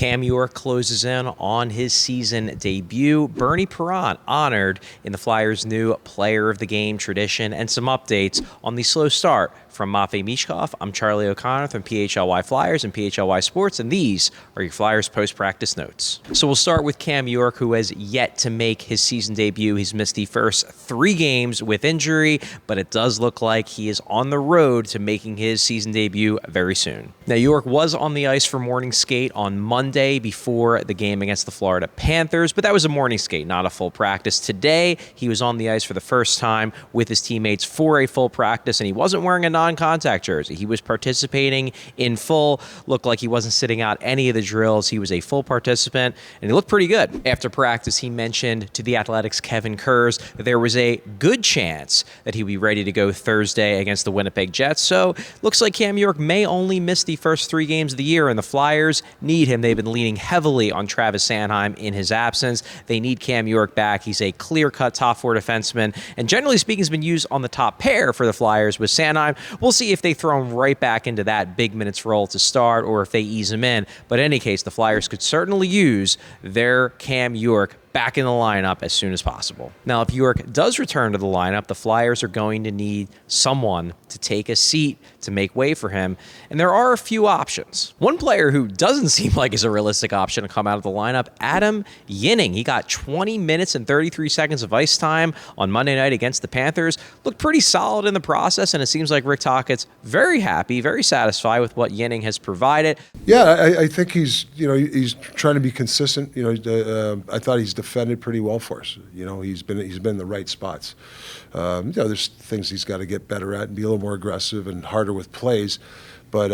Cam York closes in on his season debut. Bernie Perron honored in the Flyers' new Player of the Game tradition, and some updates on the slow start from Matvei Michkov. I'm Charlie O'Connor from PHLY Flyers and PHLY Sports, and these are your Flyers post-practice notes. So we'll start with Cam York, who has yet to make his season debut. He's missed the first 3 games with injury, but it does look like he is on the road to making his season debut very soon. Now, York was on the ice for morning skate on Monday before the game against the Florida Panthers, but that was a morning skate, not a full practice. Today, he was on the ice for the first time with his teammates for a full practice, and he wasn't wearing a non-contact jersey. He was participating in full. Looked like he wasn't sitting out any of the drills. He was a full participant, and he looked pretty good. After practice, he mentioned to The Athletic's Kevin Kurz that there was a good chance that he would be ready to go Thursday against the Winnipeg Jets. So looks like Cam York may only miss the first 3 games of the year, and the Flyers need him. They've been leaning heavily on Travis Sanheim in his absence. They need Cam York back. He's a clear-cut top 4 defenseman, and generally speaking, has been used on the top pair for the Flyers with Sanheim. We'll see if they throw him right back into that big minutes role to start or if they ease him in. But in any case, the Flyers could certainly use their Cam York back in the lineup as soon as possible. Now, if York does return to the lineup, the Flyers are going to need someone to take a seat to make way for him, and there are a few options. One player who doesn't seem like is a realistic option to come out of the lineup, Adam Yinning. He got 20 minutes and 33 seconds of ice time on Monday night against the Panthers. Looked pretty solid in the process, and it seems like Rick Tocchet's very happy, very satisfied with what Yinning has provided. Yeah, I think he's trying to be consistent. I thought he's defended pretty well for us. He's been in the right spots. There's things he's got to get better at and be a little more aggressive and harder with plays. But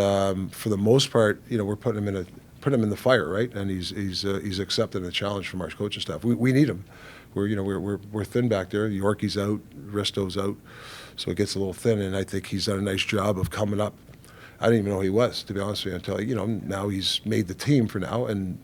for the most part, we're putting him in the fire, right? And he's accepted a challenge from our coaching staff. We need him. We're thin back there. Yorkie's out, Risto's out, so it gets a little thin. And I think he's done a nice job of coming up. I didn't even know who he was, to be honest with you, until now he's made the team for now, and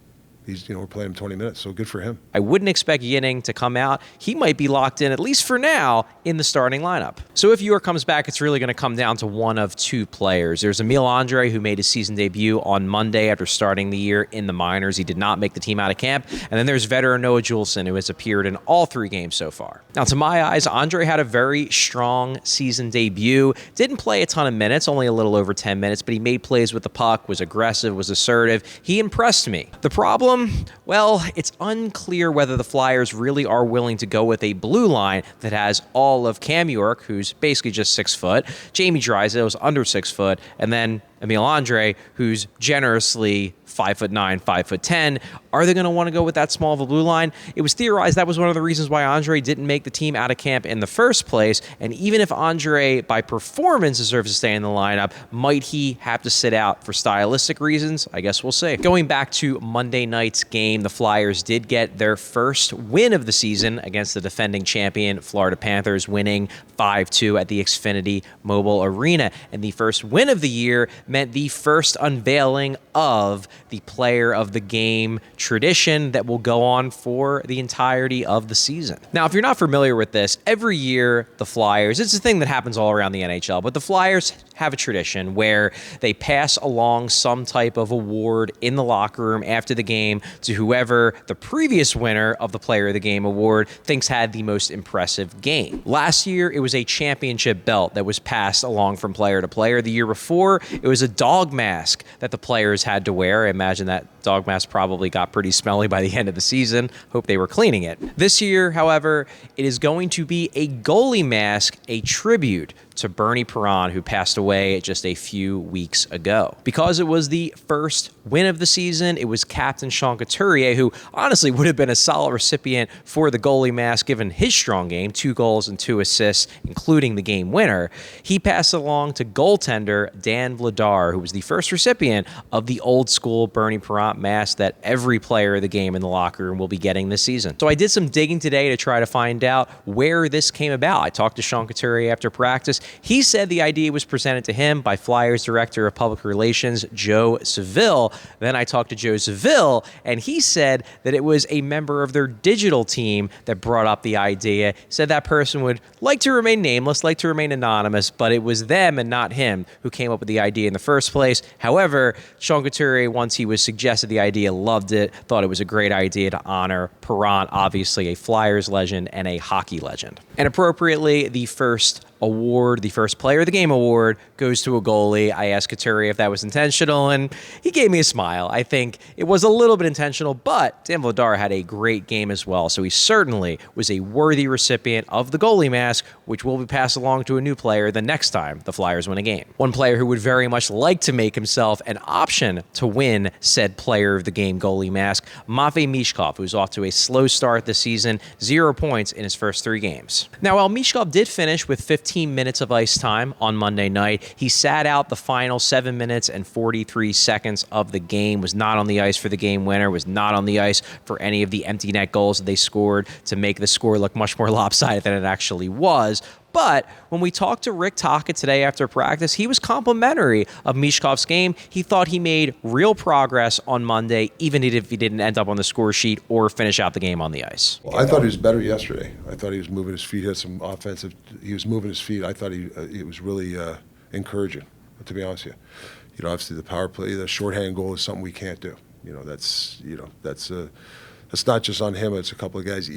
we're playing him 20 minutes, so good for him. I wouldn't expect Yinning to come out. He might be locked in, at least for now, in the starting lineup. So if York comes back, it's really going to come down to one of 2 players. There's Emil Andre, who made his season debut on Monday after starting the year in the minors. He did not make the team out of camp. And then there's veteran Noah Juleson, who has appeared in all 3 games so far. Now, to my eyes, Andre had a very strong season debut. Didn't play a ton of minutes, only a little over 10 minutes, but he made plays with the puck, was aggressive, was assertive. He impressed me. The problem? Well, it's unclear whether the Flyers really are willing to go with a blue line that has all of Cam York, who's basically just 6 foot, Jamie Drysdale's under 6 foot, and then Emil Andre, who's generously 5'9", 5'10". Are they going to want to go with that small of a blue line? It was theorized that was one of the reasons why Andre didn't make the team out of camp in the first place. And even if Andre, by performance, deserves to stay in the lineup, might he have to sit out for stylistic reasons? I guess we'll see. Going back to Monday night's game, the Flyers did get their first win of the season against the defending champion Florida Panthers, winning 5-2 at the Xfinity Mobile Arena. And the first win of the year meant the first unveiling of the Player of the Game tradition that will go on for the entirety of the season. Now, if you're not familiar with this, every year the Flyers, it's a thing that happens all around the NHL, but the Flyers have a tradition where they pass along some type of award in the locker room after the game to whoever the previous winner of the Player of the Game award thinks had the most impressive game. Last year, it was a championship belt that was passed along from player to player. The year before, it was a dog mask that the players had to wear. I imagine that dog mask probably got pretty smelly by the end of the season. Hope they were cleaning it. This year, however, it is going to be a goalie mask, a tribute to Bernie Perron, who passed away just a few weeks ago. Because it was the first win of the season, it was Captain Sean Couturier, who honestly would have been a solid recipient for the goalie mask given his strong game, 2 goals and 2 assists, including the game winner. He passed along to goaltender Dan Vladar, who was the first recipient of the old school Bernie Perron mask that every player of the game in the locker room will be getting this season. So I did some digging today to try to find out where this came about. I talked to Sean Couturier after practice. He said the idea was presented presented to him by Flyers Director of Public Relations, Joe Seville. Then I talked to Joe Seville, and he said that it was a member of their digital team that brought up the idea. Said that person would like to remain nameless, like to remain anonymous, but it was them and not him who came up with the idea in the first place. However, Sean Couturier, once he was suggested the idea, loved it, thought it was a great idea to honor Perron, obviously a Flyers legend and a hockey legend. And appropriately, the first award, the first Player of the Game award, goes to a goalie. I asked Couturier if that was intentional, and he gave me a smile. I think it was a little bit intentional, but Dan Vladar had a great game as well, so he certainly was a worthy recipient of the goalie mask, which will be passed along to a new player the next time the Flyers win a game. One player who would very much like to make himself an option to win said Player of the Game goalie mask, Matvei Michkov, who's off to a slow start this season, 0 points in his first 3 games. Now, while Mishkov did finish with 15 minutes of ice time on Monday night, he sat out the final 7 minutes and 43 seconds of the game, was not on the ice for the game winner, was not on the ice for any of the empty net goals that they scored to make the score look much more lopsided than it actually was. But when we talked to Rick Tocchet today after practice, he was complimentary of Mishkov's game. He thought he made real progress on Monday, even if he didn't end up on the score sheet or finish out the game on the ice. Well, I thought he was better yesterday. I thought he was moving his feet, he had some offensive, he was moving his feet. I thought it was really encouraging, to be honest with you. You know, obviously the power play, the shorthand goal is something we can't do. That's not just on him, it's a couple of guys.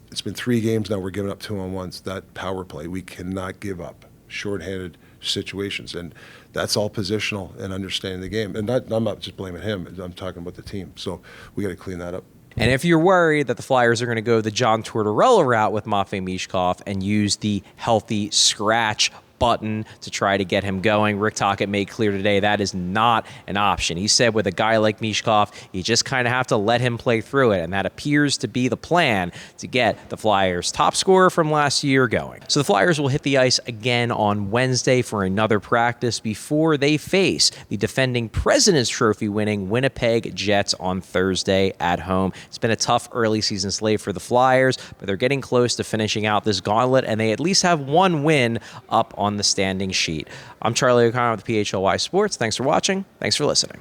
It's been 3 games now we're giving up 2-on-1s. That power play, we cannot give up shorthanded situations. And that's all positional and understanding the game. And I'm not just blaming him. I'm talking about the team. So we got to clean that up. And if you're worried that the Flyers are going to go the John Tortorella route with Matvei Mishkov and use the healthy scratch button to try to get him going, Rick Tocchet made clear today that is not an option. He said with a guy like Mishkov, you just kind of have to let him play through it, and that appears to be the plan to get the Flyers' top scorer from last year going. So the Flyers will hit the ice again on Wednesday for another practice before they face the defending President's Trophy winning Winnipeg Jets on Thursday at home. It's been a tough early season slate for the Flyers, but they're getting close to finishing out this gauntlet, and they at least have 1 win up on the standing sheet. I'm Charlie O'Connor with PHLY Sports. Thanks for watching. Thanks for listening.